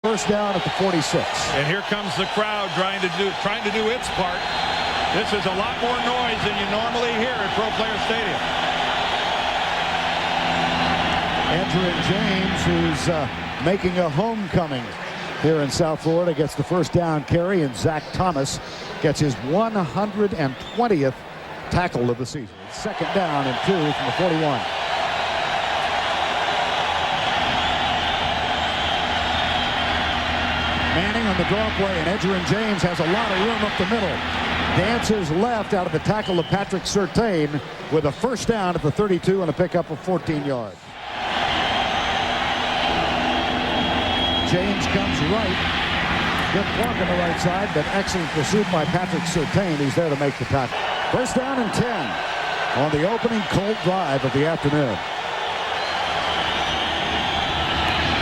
First down at the 46. And here comes the crowd trying to do its part. This is a lot more noise than you normally hear at Pro Player Stadium. Edgerrin James, who's making a homecoming here in South Florida, gets the first down carry, and Zach Thomas gets his 120th tackle of the season. Second down and 2 from the 41. Manning on the draw play, and Edgerrin James has a lot of room up the middle. Dances left out of the tackle of Patrick Surtain with a first down at the 32 and a pickup of 14 yards. James comes right. Good block on the right side, but excellent pursuit by Patrick Surtain, who's there to make the tackle. First down and 10 on the opening Colt drive of the afternoon.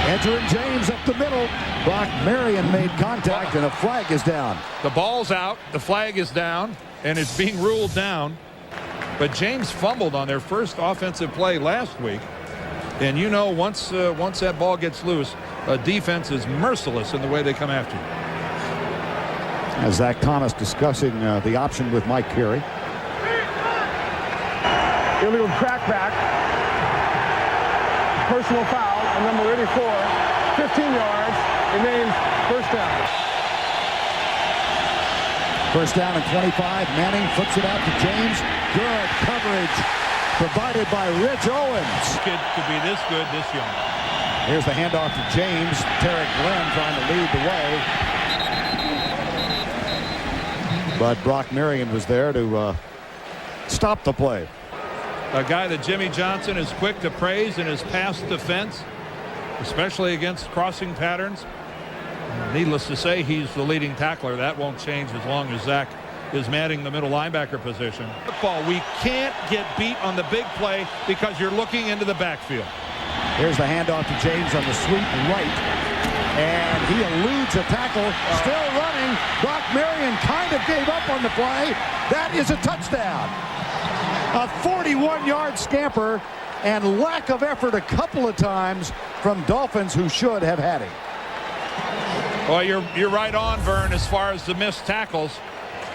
Edgerrin James up the middle. Brock Marion made contact, and a flag is down. The ball's out, the flag is down, and it's being ruled down. But James fumbled on their first offensive play last week. And you know, once that ball gets loose, a defense is merciless in the way they come after you. As Zach Thomas discussing the option with Mike Carey. Illegal crackback. Personal foul on number 84. 15 yards. Remains first down. First down and 25. Manning flips it out to James. Good coverage provided by Rich Owens. Kid could be this good this young. Here's the handoff to James. Tarek Glenn trying to lead the way. But Brock Marion was there to stop the play. A guy that Jimmy Johnson is quick to praise in his pass defense, especially against crossing patterns. Needless to say, he's the leading tackler. That won't change as long as Zach is manning the middle linebacker position. Football, we can't get beat on the big play because you're looking into the backfield. Here's the handoff to James on the sweep right. And he eludes a tackle. Still running. Brock Marion kind of gave up on the play. That is a touchdown. A 41-yard scamper, and lack of effort a couple of times from Dolphins, who should have had it. Well, you're right on, Vern, as far as the missed tackles.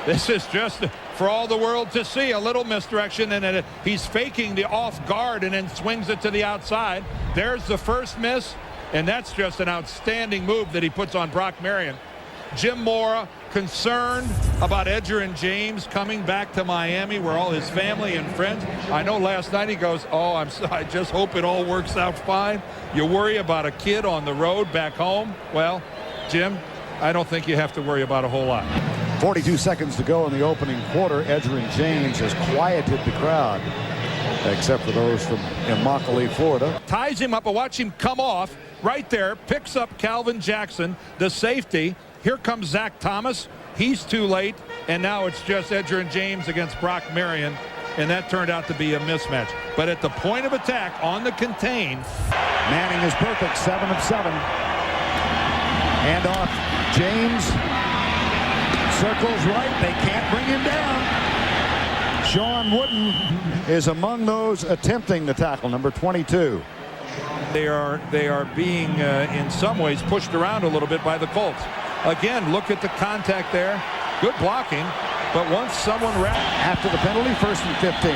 This is just for all the world to see. A little misdirection, and he's faking the off guard and then swings it to the outside. There's the first miss, and that's just an outstanding move that he puts on Brock Marion. Jim Mora concerned about Edgerrin James coming back to Miami, where all his family and friends. I know last night he goes, "Oh, I just hope it all works out fine." You worry about a kid on the road back home. Well, Jim, I don't think you have to worry about a whole lot. 42 seconds to go in the opening quarter. Edgerrin James has quieted the crowd, except for those from Immokalee, Florida. Ties him up, but watch him come off right there, picks up Calvin Jackson, the safety. Here comes Zach Thomas. He's too late, and now it's just Edgerrin James against Brock Marion, and that turned out to be a mismatch. But at the point of attack on the contain, Manning is perfect, 7 of 7. Handoff, James circles right. They can't bring him down. Sean Wooden is among those attempting the tackle, number 22. They are being in some ways pushed around a little bit by the Colts. Again, look at the contact there. Good blocking, but once someone after the penalty, first and 15.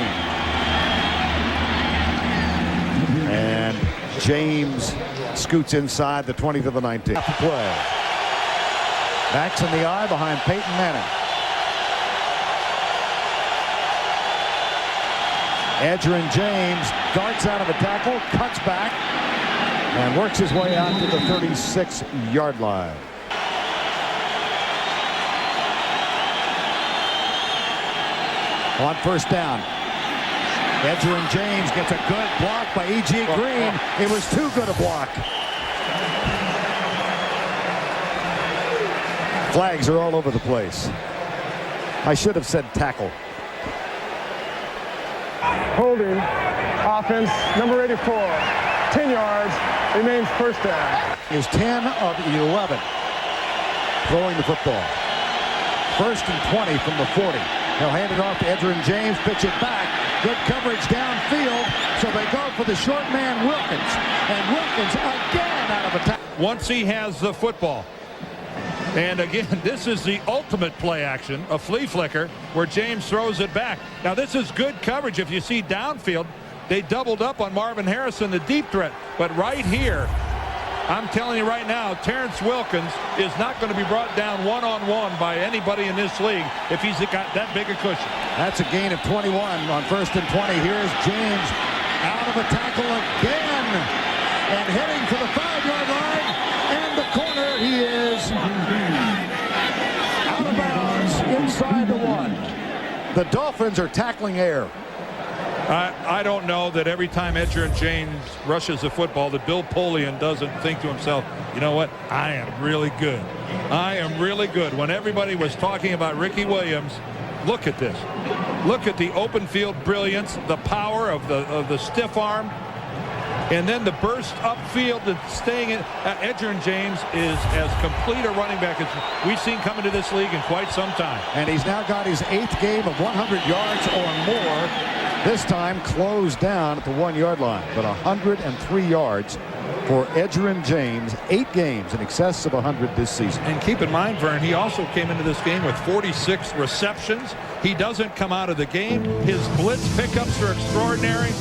And James scoots inside the 20 to the 19. Play. Backs in the eye behind Peyton Manning. Edgerrin James darts out of a tackle, cuts back, and works his way out to the 36-yard line. On first down, Edgerrin James gets a good block by E.G. Green. It was too good a block. Flags are all over the place. I should have said tackle. Holding. Offense, number 84. 10 yards. Remains first down. Is 10 of 11. Throwing the football. First and 20 from the 40. He'll hand it off to Edgerrin James, pitch it back. Good coverage downfield, so they go for the short man Wilkins. And Wilkins again out of attack. Once he has the football. And again, this is the ultimate play action, a flea flicker, where James throws it back. Now this is good coverage. If you see downfield, they doubled up on Marvin Harrison, the deep threat. But right here, I'm telling you right now, Terrence Wilkins is not going to be brought down one-on-one by anybody in this league if he's got that big a cushion. That's a gain of 21 on 1st and 20. Here's James out of a tackle again and heading for the 5-yard line. And the corner, he is out of bounds inside the 1. The Dolphins are tackling air. I don't know that every time Edgerrin James rushes the football that Bill Polian doesn't think to himself, you know what, I am really good. I am really good. When everybody was talking about Ricky Williams, look at this. Look at the open field brilliance, the power of the stiff arm, and then the burst upfield and staying in. Edgerrin James is as complete a running back as we've seen come into this league in quite some time. And he's now got his 8th game of 100 yards or more. This time closed down at the 1-yard line, but 103 yards for Edgerrin James. 8 games in excess of 100 this season. And keep in mind, Vern, he also came into this game with 46 receptions. He doesn't come out of the game. His blitz pickups are extraordinary.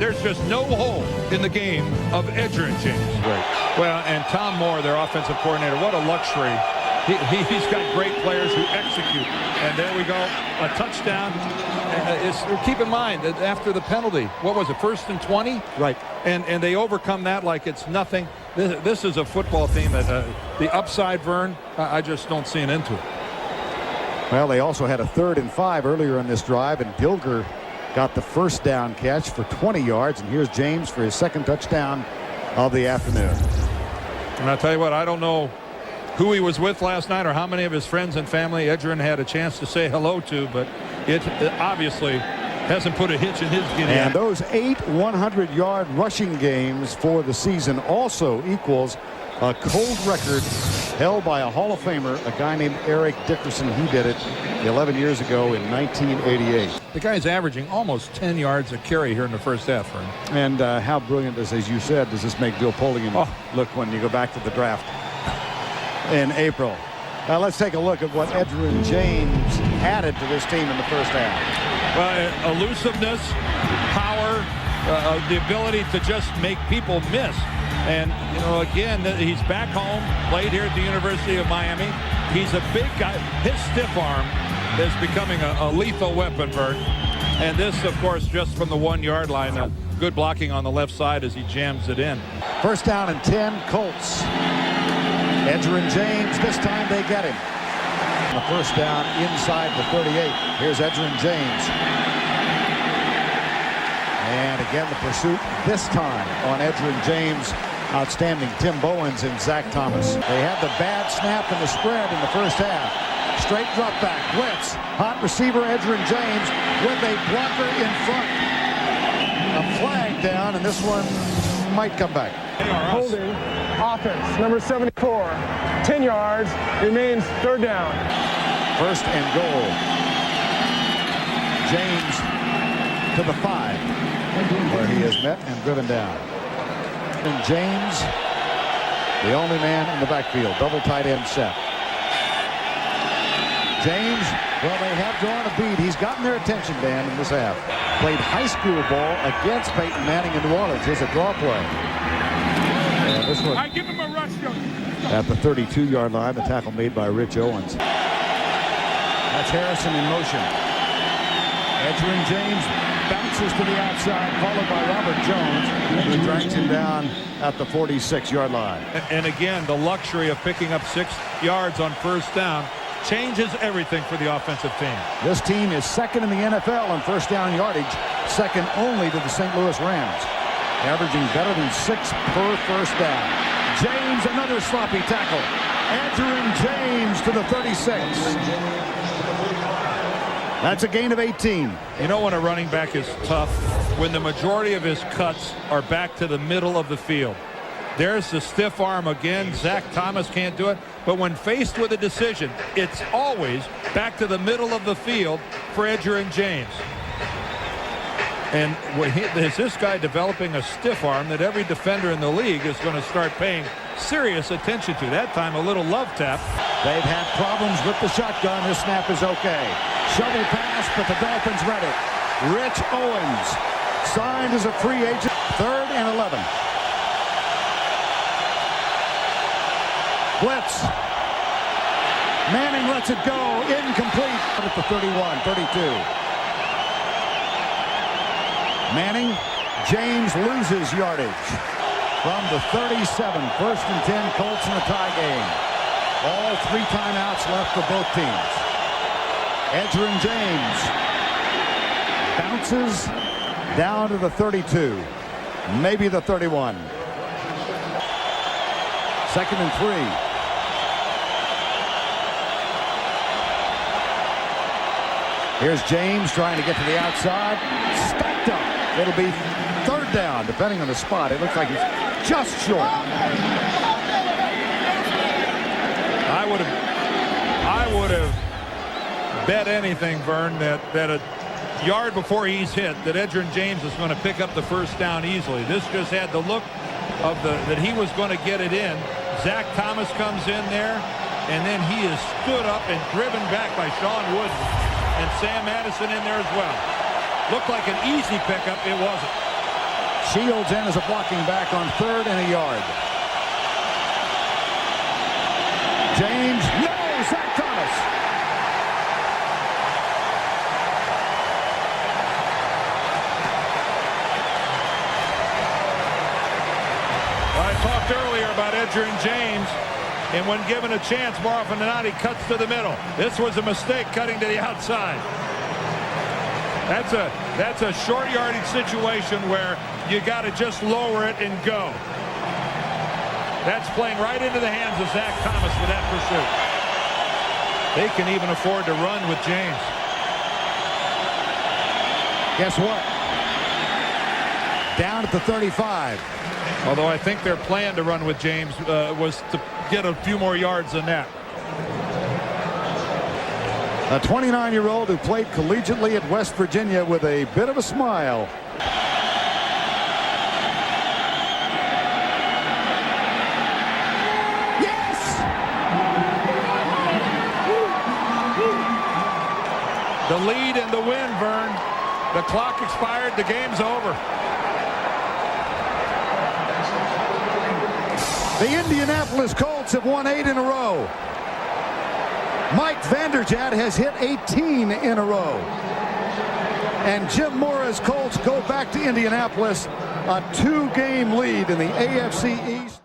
There's just no hole in the game of Edgerrin James. Right. Well, and Tom Moore, their offensive coordinator, what a luxury. He's got great players who execute. And there we go, a touchdown. Keep in mind that after the penalty, what was it, 1st and 20? Right. And they overcome that like it's nothing. This is a football team that the upside, Vern, I just don't see an end to it. Well, they also had a 3rd and 5 earlier in this drive, and Dilger got the first down catch for 20 yards. And here's James for his 2nd touchdown of the afternoon. And I'll tell you what, I don't know who he was with last night or how many of his friends and family Edgerrin had a chance to say hello to, but it obviously hasn't put a hitch in his guinea. And those 8 100-yard rushing games for the season also equals a cold record held by a Hall of Famer, a guy named Eric Dickerson. He did it 11 years ago in 1988. The guy's averaging almost 10 yards a carry here in the first half. Vern. And how brilliant, as you said, does this make Bill Polian look when you go back to the draft in April. Now let's take a look at what Edgerrin James added to this team in the first half. Well, elusiveness, power, the ability to just make people miss. And, you know, again, he's back home, played here at the University of Miami. He's a big guy. His stiff arm is becoming a lethal weapon, Bert. And this, of course, just from the 1-yard line. Good blocking on the left side as he jams it in. 1st down and 10, Colts. Edgerrin James, this time they get him. The 1st down inside the 38. Here's Edgerrin James. And again, the pursuit this time on Edgerrin James. Outstanding Tim Bowens and Zach Thomas. They had the bad snap and the spread in the first half. Straight drop back, blitz. Hot receiver Edgerrin James with a blocker in front. A flag down, and this one might come back. Holding offense, number 74, 10 yards, remains 3rd down. 1st and goal. James to the 5, where he is met and driven down. And James, the only man in the backfield, double tight end set. James, well, they have drawn a bead. He's gotten their attention, Dan, in this half. Played high school ball against Peyton Manning in New Orleans. Here's a draw play. And this one, Give him a rush. at the 32-yard line, the tackle made by Rich Owens. That's Harrison in motion. Edgerrin James bounces to the outside, followed by Robert Jones, who drags him down at the 46-yard line. And again, the luxury of picking up 6 yards on 1st down changes everything for the offensive team. This team is 2nd in the NFL in 1st down yardage, 2nd only to the St. Louis Rams, averaging better than 6 per 1st down. James, another sloppy tackle. Edgerrin James to the 36. That's a gain of 18. You know when a running back is tough? When the majority of his cuts are back to the middle of the field. There's the stiff arm again. Zach Thomas can't do it. But when faced with a decision, it's always back to the middle of the field for Edgerrin James. And is this guy developing a stiff arm that every defender in the league is going to start paying serious attention to? That time, a little love tap. They've had problems with the shotgun. This snap is okay. Shovel pass, but the Dolphins read it. Rich Owens signed as a free agent. 3rd and 11. Blitz. Manning lets it go. Incomplete. At the 31, 32. Manning. James loses yardage from the 37. 1st and 10. Colts in a tie game. All 3 timeouts left for both teams. Edgerrin James bounces down to the 32. Maybe the 31. 2nd and 3. Here's James trying to get to the outside. Stacked up. It'll be 3rd down, depending on the spot. It looks like he's just short. I would have bet anything, Vern, that a yard before he's hit, that Edgerrin James is going to pick up the 1st down easily. This just had the look of that he was going to get it in. Zach Thomas comes in there, and then he is stood up and driven back by Sean Wooden. And Sam Madison in there as well. Looked like an easy pickup. It wasn't. Shields in as a blocking back on 3rd and a yard. James, no, Zach Thomas. I talked earlier about Edgerrin James. And when given a chance, more often than not, he cuts to the middle. This was a mistake, cutting to the outside. That's a short yardage situation where you got to just lower it and go. That's playing right into the hands of Zach Thomas with that pursuit. They can even afford to run with James. Guess what? Down at the 35. Although I think their plan to run with James was to get a few more yards than that. A 29-year-old who played collegiately at West Virginia with a bit of a smile. Yes! The lead and the win, Vern. The clock expired. The game's over. The Indianapolis Colts have won 8 in a row. Mike Vanderjagt has hit 18 in a row. And Jim Mora's Colts go back to Indianapolis, a 2-game lead in the AFC East.